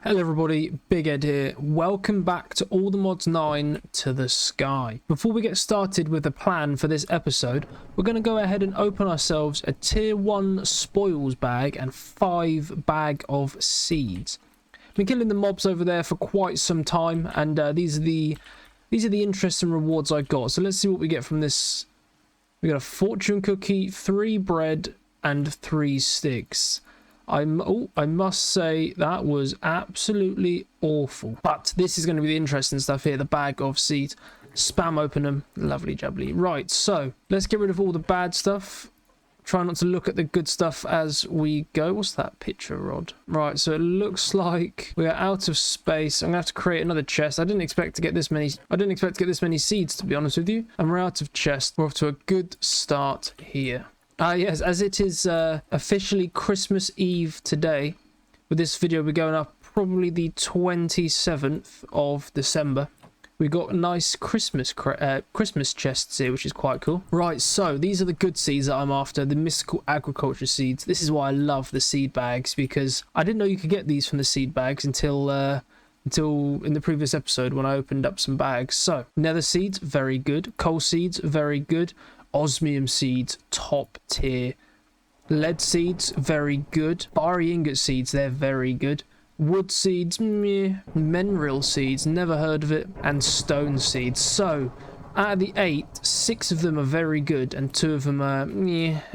Hello everybody, Big Ed here. Welcome back to All the Mods 9 to the Sky. Before we get started with the plan for this episode, we're going to go ahead and open ourselves a tier 1 spoils bag and 5 bag of seeds. Been killing the mobs over there for quite some time, and these are the interests and rewards I got. So let's see what we get from this. We got a fortune cookie, 3 bread and 3 sticks. I must say that was absolutely awful. But this is going to be the interesting stuff here. The bag of seeds. Spam open them. Lovely jubbly. Right, so let's get rid of all the bad stuff. Try not to look at the good stuff as we go. What's that picture rod? Right, so it looks like we are out of space. I'm going to have to create another chest. I didn't expect to get this many seeds, to be honest with you. And we're out of chest. We're off to a good start here. Yes, as it is officially Christmas Eve today, with this video we're going up probably the 27th of December. We got nice Christmas chests here, which is quite cool. Right, so these are the good seeds that I'm after, the mystical agriculture seeds. This is why I love the seed bags, because I didn't know you could get these from the seed bags until in the previous episode when I opened up some bags. So, nether seeds, very good. Coal seeds, very good. Osmium seeds, top tier. Lead seeds, very good. Fiery ingot seeds, they're very good. Wood seeds, meh. Mineral seeds, never heard of it. And stone seeds. So, out of the 8, 6 of them are very good, and 2 of them are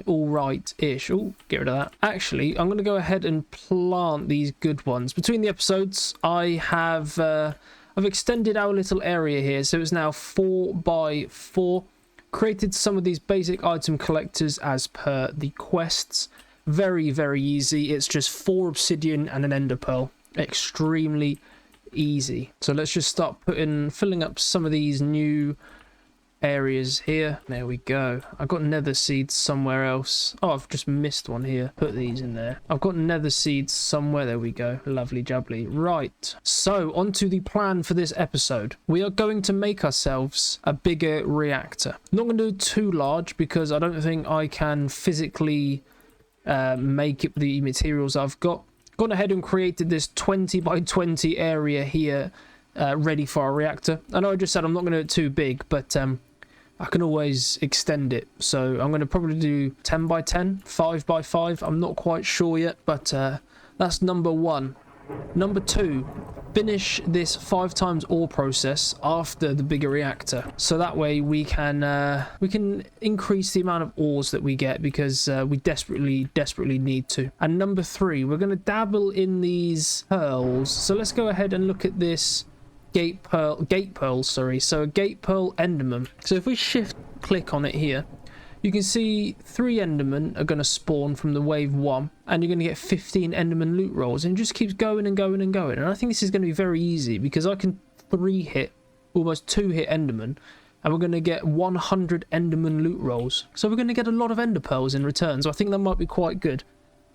alright-ish. Oh, get rid of that. Actually, I'm going to go ahead and plant these good ones. Between the episodes, I've extended our little area here, so it's now 4x4. Created some of these basic item collectors as per the quests. Very, very easy. It's just 4 obsidian and an ender pearl. Extremely easy. So let's just start filling up some of these new areas here. There we go. I've got nether seeds somewhere else. Oh, I've just missed one here. Put these in there. I've got nether seeds somewhere. There we go. Lovely jubbly. Right. So on to the plan for this episode. We are going to make ourselves a bigger reactor. Not going to do too large because I don't think I can physically make it the materials I've got. Gone ahead and created this 20 by 20 area here ready for our reactor. I know I just said I'm not going to do it too big, but I can always extend it. So I'm going to probably do 10 by 10, 5 by 5. I'm not quite sure yet, but that's number 1. Number 2, finish this 5 times ore process after the bigger reactor. So that way we can increase the amount of ores that we get, because we desperately need to. And number 3, we're going to dabble in these pearls. So let's go ahead and look at this gate pearl, sorry. So a gate pearl enderman. So if we shift click on it here, you can see 3 endermen are going to spawn from the wave 1, and you're going to get 15 enderman loot rolls, and it just keeps going and going and going. And I think this is going to be very easy because I can 3-hit, almost 2-hit enderman, and we're going to get 100 enderman loot rolls. So we're going to get a lot of ender pearls in return. So I think that might be quite good.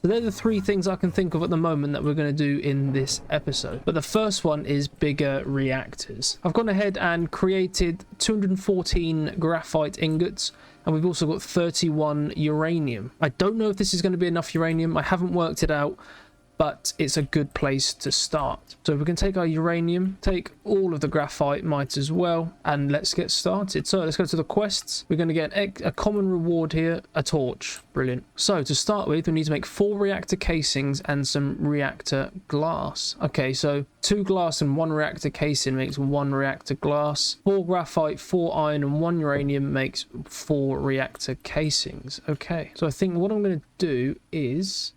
So they're the 3 things I can think of at the moment that we're going to do in this episode. But the first one is bigger reactors. I've gone ahead and created 214 graphite ingots, and we've also got 31 uranium. I don't know if this is going to be enough uranium. I haven't worked it out, but it's a good place to start. So we can take our uranium, take all of the graphite, might as well, and let's get started. So let's go to the quests. We're going to get a common reward here, a torch. Brilliant. So to start with, we need to make 4 reactor casings and some reactor glass. Okay, so 2 glass and 1 reactor casing makes 1 reactor glass. 4 graphite, 4 iron, and 1 uranium makes 4 reactor casings. Okay, so I think what I'm going to do is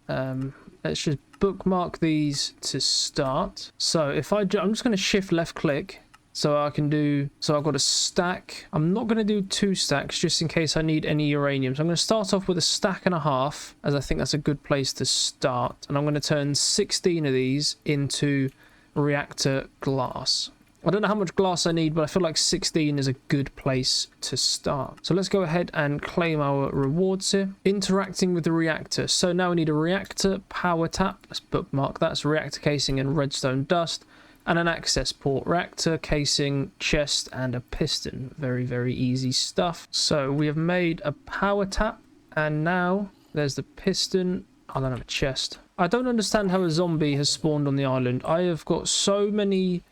let's just bookmark these to start. So if I'm just going to shift left click so I can do, so I've got a stack. I'm not going to do 2 stacks just in case I need any uranium. So I'm going to start off with a stack and a half, as I think that's a good place to start. And I'm going to turn 16 of these into reactor glass. I don't know how much glass I need, but I feel like 16 is a good place to start. So let's go ahead and claim our rewards here. Interacting with the reactor. So now we need a reactor power tap. Let's bookmark that. That's reactor casing and redstone dust. And an access port. Reactor casing, chest, and a piston. Very, very easy stuff. So we have made a power tap. And now there's the piston. I don't have a chest. I don't understand how a zombie has spawned on the island. I have got so many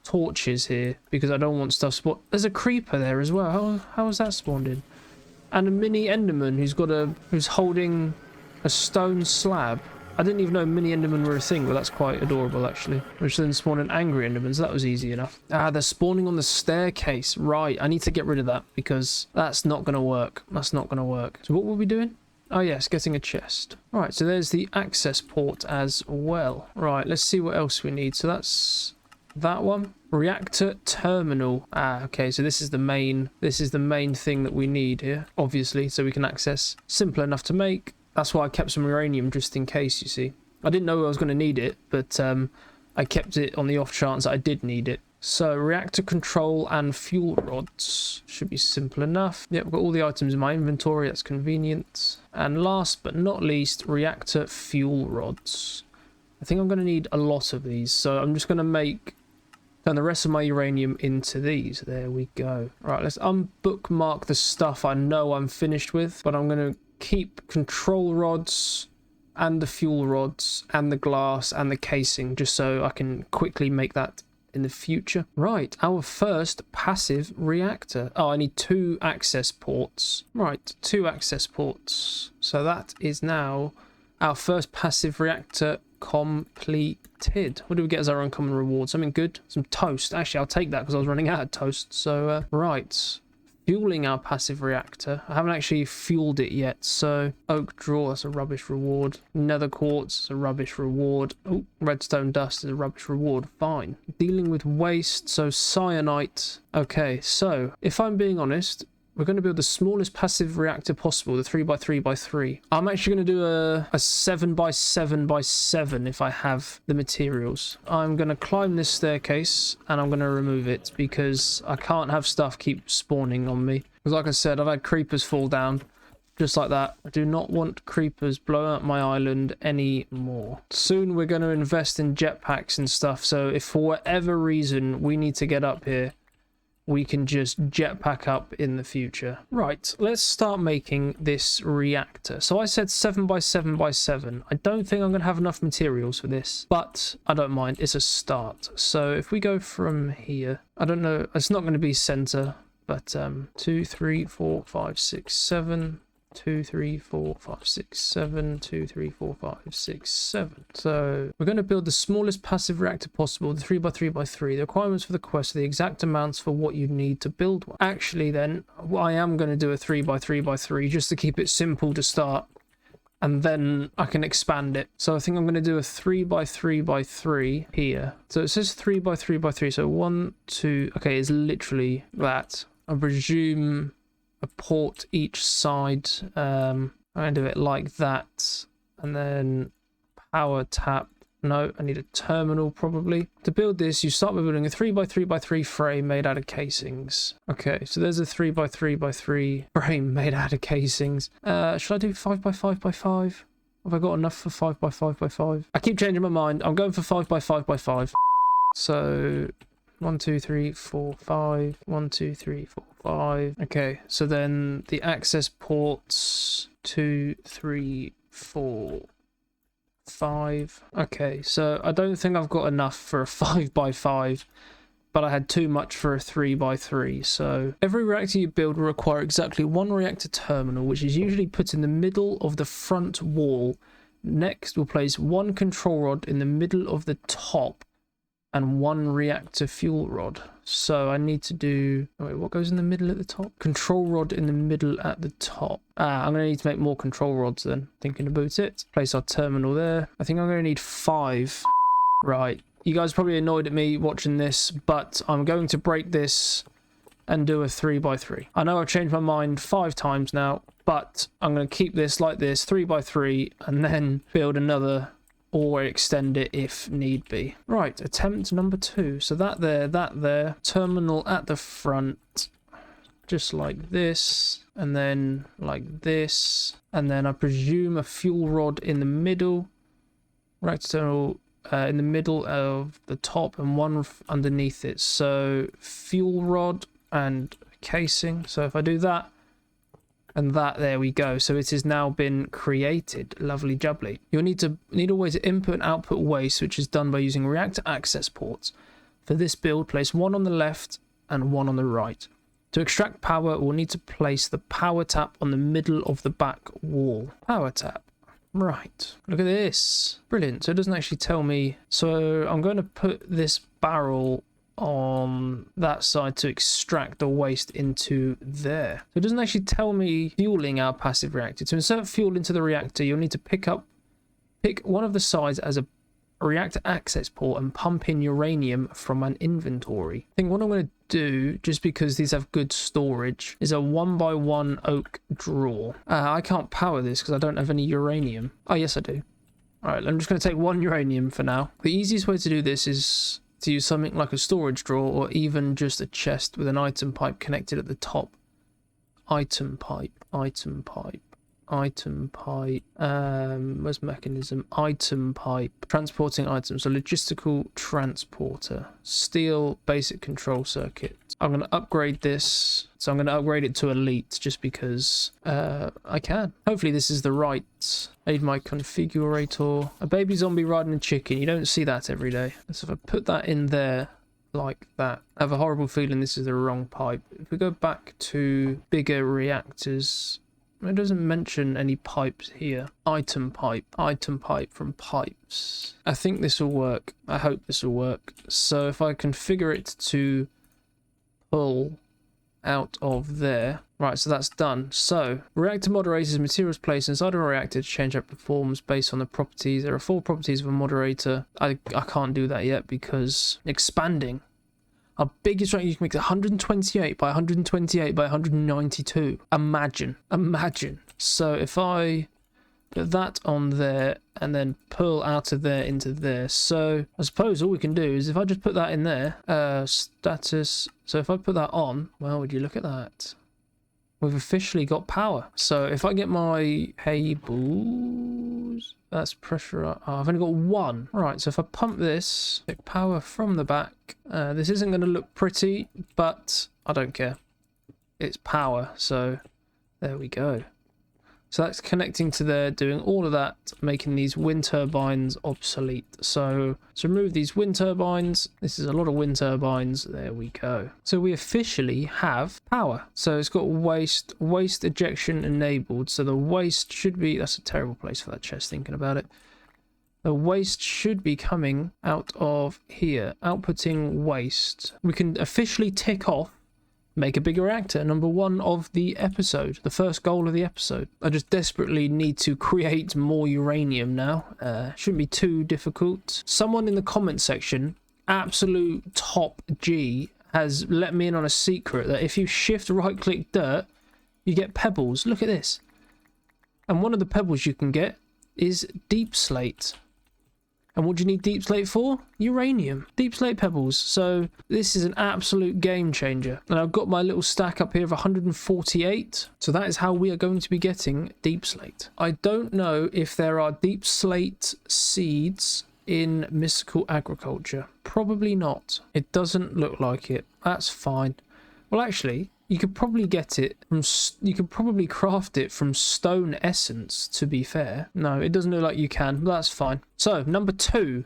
torches here because I don't want stuff spawned. There's a creeper there as well. How is that spawned in? And a mini enderman who's holding a stone slab. I didn't even know mini endermen were a thing, but that's quite adorable actually. Which then spawned an angry enderman, so that was easy enough. Ah, they're spawning on the staircase. Right, I need to get rid of that because that's not going to work. That's not going to work. So what were we doing? Oh yes, getting a chest. Right, so there's the access port as well. Right, let's see what else we need. So that's that one. Reactor terminal. Ah, okay, so this is the main thing that we need here, obviously, so we can access. Simple enough to make. That's why I kept some uranium just in case, you see. I didn't know I was going to need it, but I kept it on the off chance that I did need it. So, reactor control and fuel rods. Should be simple enough. Yep, I've got all the items in my inventory. That's convenient. And last but not least, reactor fuel rods. I think I'm going to need a lot of these. So, I'm just going to turn the rest of my uranium into these. There we go. Right, let's unbookmark the stuff I know I'm finished with. But I'm going to keep control rods and the fuel rods and the glass and the casing just so I can quickly make that in the future. Right, our first passive reactor. Oh, I need 2 access ports. Right, 2 access ports. So that is now our first passive reactor completed. What do we get as our uncommon reward? Something good? Some toast. Actually, I'll take that because I was running out of toast. So, right. Fueling our passive reactor. I haven't actually fueled it yet, so oak draw, that's a rubbish reward. Nether quartz is a rubbish reward. Oh, redstone dust is a rubbish reward. Fine. Dealing with waste, so cyanite. Okay, so if I'm being honest, we're going to build the smallest passive reactor possible, the 3x3x3. I'm actually going to do a 7x7x7 if I have the materials. I'm going to climb this staircase and I'm going to remove it because I can't have stuff keep spawning on me. Because like I said, I've had creepers fall down just like that. I do not want creepers blowing up my island anymore. Soon we're going to invest in jetpacks and stuff, so if for whatever reason we need to get up here, we can just jetpack up in the future. Right, let's start making this reactor. So I said 7x7x7. I don't think I'm going to have enough materials for this, but I don't mind. It's a start. So if we go from here, I don't know, it's not going to be center, but 2, 3, 4, 5, 6, 7. 2, 3, 4, 5, 6, 7, 2, 3, 4, 5, 6, 7. So we're going to build the smallest passive reactor possible, the 3x3x3. The requirements for the quest are the exact amounts for what you need to build one. Actually then, I am going to do a 3x3x3 just to keep it simple to start, and then I can expand it. So I think I'm going to do a 3x3x3 here. So it says 3x3x3, so 1, 2, okay, it's literally that. I presume a port each side. I'm going to do it like that, and then power tap. No, I need a terminal probably. To build this, you start by building a 3x3x3 frame made out of casings. Okay, so there's a 3x3x3 frame made out of casings. Should I do 5x5x5? Have I got enough for 5x5x5? I keep changing my mind. I'm going for 5x5x5. So 1, 2, 3, 4, 5. 1, 2, 3, 4, 5. Okay, so then the access ports 2, 3, 4, 5. Okay, so I don't think I've got enough for a 5x5, but I had too much for a 3x3. So every reactor you build will require exactly 1 reactor terminal, which is usually put in the middle of the front wall. Next, we'll place 1 control rod in the middle of the top and 1 reactor fuel rod. So I need to do... Oh wait, what goes in the middle at the top? Control rod in the middle at the top. I'm going to need to make more control rods then. Thinking about it. Place our terminal there. I think I'm going to need 5. Right. You guys are probably annoyed at me watching this, but I'm going to break this and do a 3x3. I know I've changed my mind 5 times now, but I'm going to keep this like this, 3x3, and then build another, or extend it if need be. Right, attempt number 2. So that there, terminal at the front, just like this, and then like this, and then I presume a fuel rod in the middle, reactor terminal in the middle of the top, and 1 underneath it. So fuel rod and casing. So if I do that, And that, there we go. So it has now been created. Lovely jubbly. You'll need a way to input and output waste, which is done by using reactor access ports. For this build, place one on the left and one on the right. To extract power, we'll need to place the power tap on the middle of the back wall. Power tap. Right. Look at this. Brilliant. So it doesn't actually tell me. So I'm going to put this barrel on that side to extract the waste into there. So it doesn't actually tell me fueling our passive reactor. To insert fuel into the reactor, you'll need to pick one of the sides as a reactor access port and pump in uranium from an inventory. I think what I'm going to do, just because these have good storage, is a 1x1 oak drawer. I can't power this because I don't have any uranium. Oh yes I do. Alright, I'm just going to take one uranium for now. The easiest way to do this is to use something like a storage drawer, or even just a chest with an item pipe connected at the top. Item pipe. Where's mechanism? Item pipe. Transporting items. A logistical transporter. Steel basic control circuit. I'm going to upgrade this. So I'm going to upgrade it to elite just because I can. Hopefully this is the right. Aid my configurator. A baby zombie riding a chicken. You don't see that every day. So if I put that in there like that, I have a horrible feeling this is the wrong pipe. If we go back to bigger reactors, it doesn't mention any pipes here. Item pipe from pipes. I think this will work. I hope this will work. So if I configure it to pull out of there. Right, so that's done. So reactor moderators, materials placed inside of a reactor to change up the forms based on the properties. There are 4 properties of a moderator. I can't do that yet because expanding. Our biggest reactor you can make is 128 by 128 by 192. Imagine. So if I put that on there and then pull out of there into there. So I suppose all we can do is if I just put that in there, status. So if I put that on, well, would you look at that? We've officially got power. So if I get my cables, that's pressure. Oh, I've only got one. All right, so if I pump this, take power from the back. This isn't going to look pretty, but I don't care. It's power, so there we go. So that's connecting to there, doing all of that, making these wind turbines obsolete. So to remove these wind turbines, this is a lot of wind turbines. There we go. So we officially have power. So it's got waste ejection enabled. So the waste should be, that's a terrible place for that chest thinking about it. The waste should be coming out of here, outputting waste. We can officially tick off make a bigger reactor, number 1 of the episode, the first goal of the episode. I just desperately need to create more uranium now. Shouldn't be too difficult. Someone in the comment section, absolute top G, has let me in on a secret that if you shift right click dirt, you get pebbles. Look at this. And one of the pebbles you can get is deepslate. And what do you need deepslate for? Uranium. Deepslate pebbles. So this is an absolute game changer. And I've got my little stack up here of 148. So that is how we are going to be getting deepslate. I don't know if there are deepslate seeds in mystical agriculture. Probably not. It doesn't look like it. That's fine. Well, actually, you could probably get it from, you could probably craft it from stone essence, to be fair. No, it doesn't look like you can, but that's fine. So, number 2,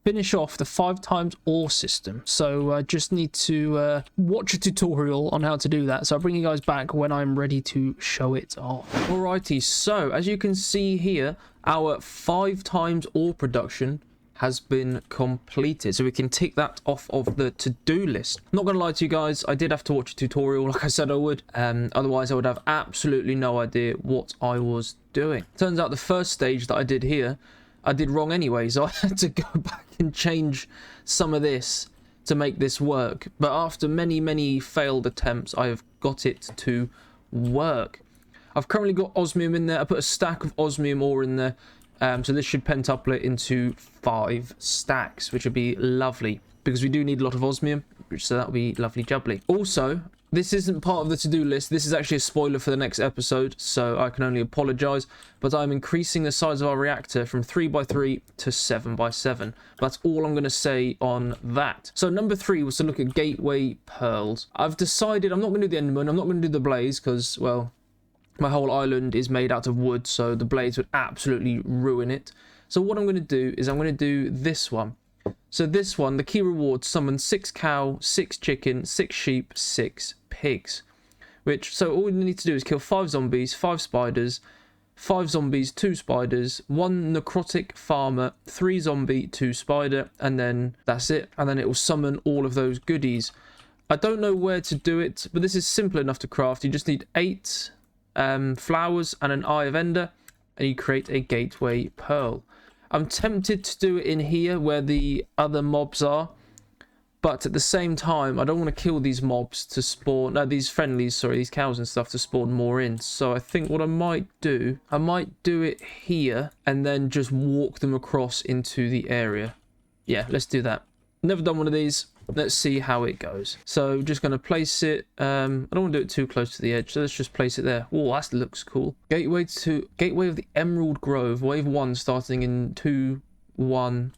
finish off the 5x ore system. So, I just need to watch a tutorial on how to do that. So, I'll bring you guys back when I'm ready to show it off. Alrighty, so, as you can see here, our 5x ore production has been completed, so we can tick that off of the to-do list. Not gonna lie to you guys, I did have to watch a tutorial like I said I would, otherwise I would have absolutely no idea what I was doing. Turns out the first stage that I did here I did wrong anyway, so I had to go back and change some of this to make this work, but after many failed attempts I have got it to work. I've currently got osmium in there. I put a stack of osmium ore in there. So this should pentuple it into 5 stacks, which would be lovely because we do need a lot of osmium, so that would be lovely jubbly. Also, this isn't part of the to-do list. This is actually a spoiler for the next episode, so I can only apologise. But I'm increasing the size of our reactor from 3x3 to 7x7. That's all I'm going to say on that. So number 3 was to look at gateway pearls. I've decided I'm not going to do the Enderman. I'm not going to do the blaze because, well, My whole island is made out of wood, so the blades would absolutely ruin it. So what I'm going to do is I'm going to do this one. So this one, the key reward, summon 6 cow, 6 chicken, 6 sheep, 6 pigs. So all we need to do is kill 5 zombies, 5 spiders, 5 zombies, 2 spiders, 1 necrotic farmer, 3 zombie, 2 spider, and then that's it. And then it will summon all of those goodies. I don't know where to do it, but this is simple enough to craft. You just need 8 flowers and an eye of ender, and you create a gateway pearl. I'm tempted to do it in here where the other mobs are, but at the same time I don't want to kill these mobs to spawn, no, these friendlies, sorry, these cows and stuff, to spawn more in. So I think what I might do it here and then just walk them across into the area. Yeah, let's do that. Never done one of these. Let's see how it goes. So just going to place it. I don't want to do it too close to the edge, so let's just place it there. Oh, that looks cool. Gateway of the Emerald Grove, wave 1 starting in 2-1.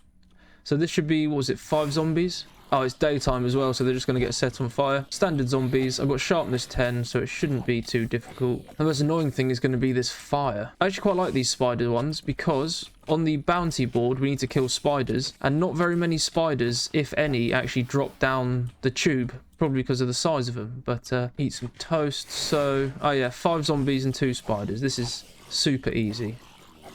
So this should be, what was it, 5 zombies? Oh, it's daytime as well, so they're just going to get set on fire. Standard zombies. I've got sharpness 10, so it shouldn't be too difficult. The most annoying thing is going to be this fire. I actually quite like these spider ones because on the bounty board, we need to kill spiders, and not very many spiders, if any, actually drop down the tube, probably because of the size of them. But eat some toast. So, oh yeah, 5 zombies and 2 spiders. This is super easy.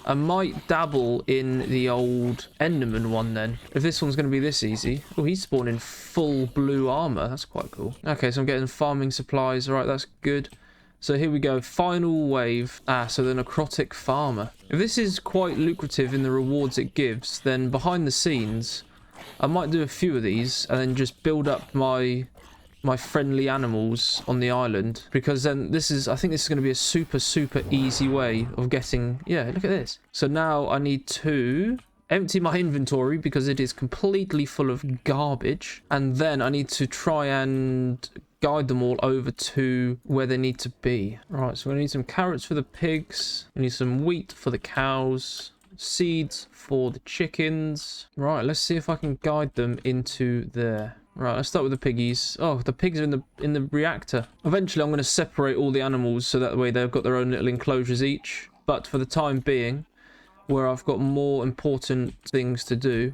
I might dabble in the old Enderman one then, if this one's going to be this easy. Oh, he's spawning full blue armor. That's quite cool. Okay, so I'm getting farming supplies. All right, that's good. So here we go. Final wave. So the necrotic farmer. If this is quite lucrative in the rewards it gives, then behind the scenes, I might do a few of these and then just build up my friendly animals on the island, because then I think this is going to be a super easy way of getting, yeah, look at this. So now I need to empty my inventory because it is completely full of garbage, and then I need to try and guide them all over to where they need to be. Right, so we're gonna need some carrots for the pigs, we need some wheat for the cows, seeds for the chickens. Right, let's see if I can guide them into there. Right, let's start with the piggies. Oh, the pigs are in the reactor. Eventually, I'm going to separate all the animals so that way they've got their own little enclosures each. But for the time being, where I've got more important things to do,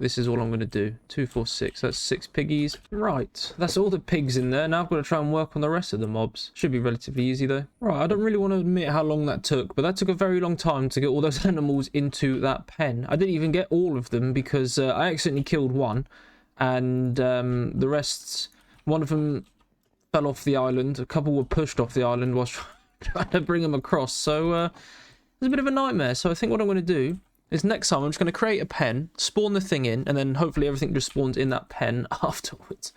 this is all I'm going to do. 2, 4, 6. That's 6 piggies. Right, that's all the pigs in there. Now I've got to try and work on the rest of the mobs. Should be relatively easy though. Right, I don't really want to admit how long that took, but that took a very long time to get all those animals into that pen. I didn't even get all of them because I accidentally killed one. And the rest, one of them fell off the island. A couple were pushed off the island whilst trying to bring them across. So it was a bit of a nightmare. So I think what I'm going to do is next time I'm just going to create a pen, spawn the thing in, and then hopefully everything just spawns in that pen afterwards.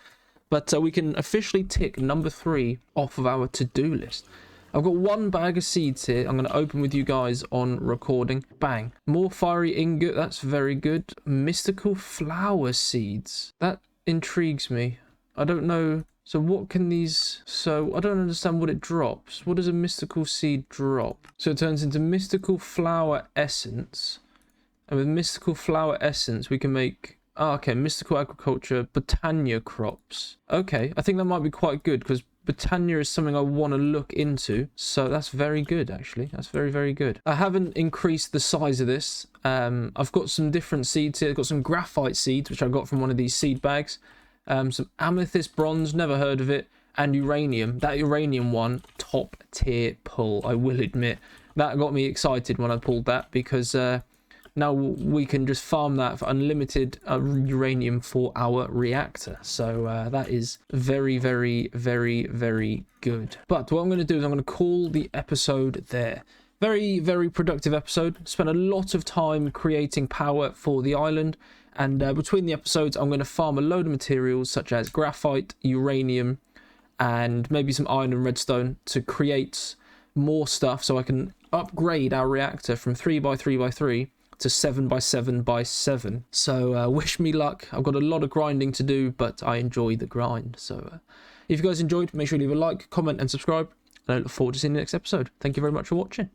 But we can officially tick number 3 off of our to-do list. I've got 1 bag of seeds here. I'm going to open with you guys on recording. Bang. More fiery ingot. That's very good. Mystical flower seeds. That intrigues me. I don't know. So what can these... So I don't understand what it drops. What does a mystical seed drop? So it turns into mystical flower essence. And with mystical flower essence, we can make... Oh, okay. Mystical agriculture. Botania crops. Okay. I think that might be quite good because... Botania is something I want to look into, so that's very good actually. That's very good. I haven't increased the size of this. I've got some different seeds here. I've got some graphite seeds which I got from one of these seed bags, some amethyst bronze, never heard of it, and uranium. That uranium one, top tier pull, I will admit. That got me excited when I pulled that because now we can just farm that for unlimited uranium for our reactor. So that is very good. But what I'm going to do is I'm going to call the episode there. Very productive episode. Spent a lot of time creating power for the island. And between the episodes, I'm going to farm a load of materials such as graphite, uranium, and maybe some iron and redstone to create more stuff so I can upgrade our reactor from 3x3x3 to 7x7x7. So wish me luck. I've got a lot of grinding to do, but I enjoy the grind. So if you guys enjoyed, make sure you leave a like, comment and subscribe. And I look forward to seeing you next episode. Thank you very much for watching.